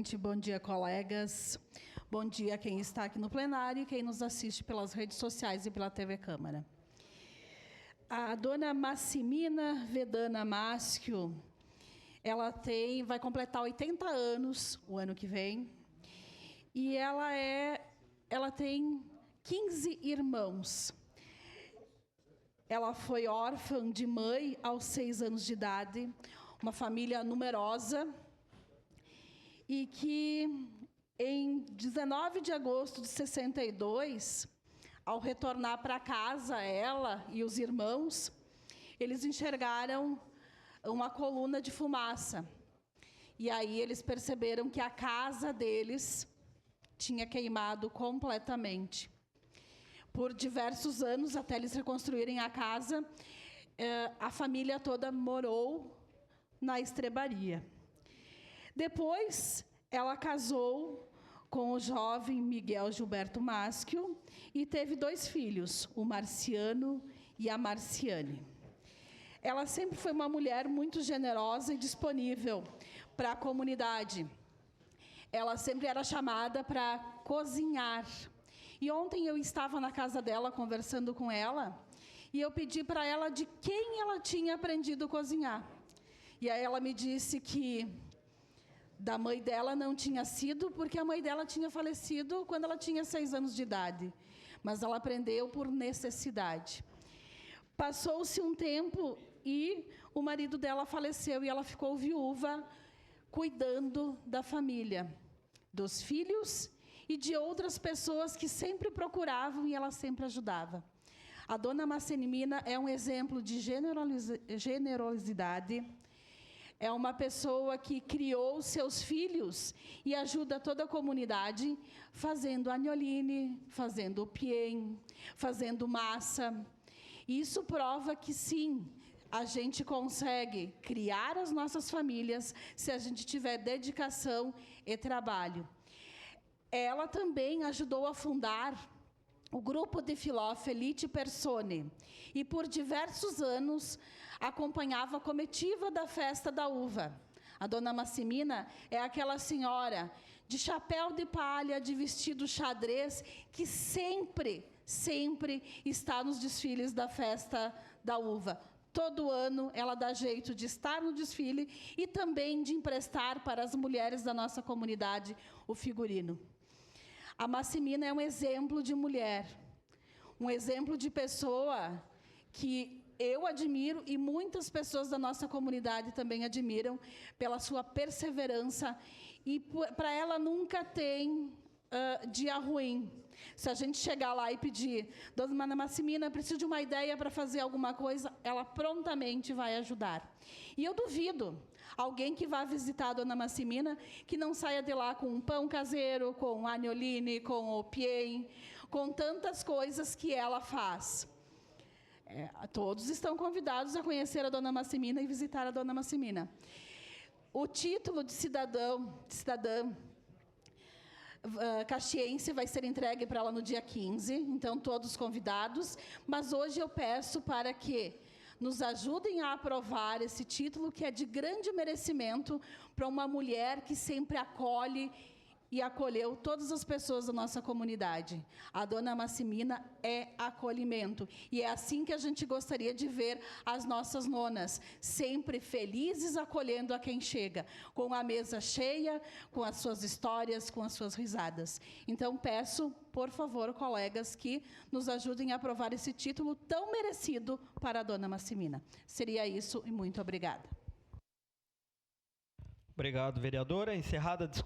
presidente, bom dia, colegas. Bom dia a quem está aqui no plenário e quem nos assiste pelas redes sociais e pela TV Câmara. A dona Massimina Vedana Maschio, ela vai completar 80 anos o ano que vem, e ela tem 15 irmãos. Ela foi órfã de mãe aos 6 anos de idade, uma família numerosa, e que em 19 de agosto de 62, ao retornar para casa, ela e os irmãos, eles enxergaram uma coluna de fumaça. E aí eles perceberam que a casa deles tinha queimado completamente. Por diversos anos, até eles reconstruírem a casa, a família toda morou na estrebaria. Depois, ela casou com o jovem Miguel Gilberto Maschio e teve 2 filhos, o Marciano e a Marciane. Ela sempre foi uma mulher muito generosa e disponível para a comunidade. Ela sempre era chamada para cozinhar. E ontem eu estava na casa dela conversando com ela e eu pedi para ela de quem ela tinha aprendido a cozinhar. E aí ela me disse que da mãe dela não tinha sido, porque a mãe dela tinha falecido quando ela tinha 6 anos de idade. Mas ela aprendeu por necessidade. Passou-se um tempo e o marido dela faleceu e ela ficou viúva, cuidando da família, dos filhos e de outras pessoas que sempre procuravam e ela sempre ajudava. A dona Massimina é um exemplo de generosidade. É uma pessoa que criou seus filhos e ajuda toda a comunidade, fazendo agnoline, fazendo pien, fazendo massa. Isso prova que, sim, a gente consegue criar as nossas famílias se a gente tiver dedicação e trabalho. Ela também ajudou a fundar o grupo de Filó Felice Persone, e por diversos anos acompanhava a comitiva da festa da uva. A dona Massimina é aquela senhora de chapéu de palha, de vestido xadrez, que sempre está nos desfiles da festa da uva. Todo ano ela dá jeito de estar no desfile e também de emprestar para as mulheres da nossa comunidade o figurino. A Massimina é um exemplo de mulher, um exemplo de pessoa que eu admiro e muitas pessoas da nossa comunidade também admiram pela sua perseverança, e para ela nunca tem dia ruim. Se a gente chegar lá e pedir, dona Massimina, preciso de uma ideia para fazer alguma coisa, ela prontamente vai ajudar. E eu duvido alguém que vá visitar a dona Massimina que não saia de lá com um pão caseiro, com agnoline, com o pien, com tantas coisas que ela faz. Todos estão convidados a conhecer a dona Massimina e visitar a dona Massimina. O título de cidadã caxiense vai ser entregue para ela no dia 15, então todos convidados, mas hoje eu peço para que nos ajudem a aprovar esse título, que é de grande merecimento para uma mulher que sempre acolhe e acolheu todas as pessoas da nossa comunidade. A dona Massimina é acolhimento. E é assim que a gente gostaria de ver as nossas nonas, sempre felizes acolhendo a quem chega, com a mesa cheia, com as suas histórias, com as suas risadas. Então, peço, por favor, colegas, que nos ajudem a aprovar esse título tão merecido para a dona Massimina. Seria isso e muito obrigada. Obrigado, vereadora. Encerrada a discussão.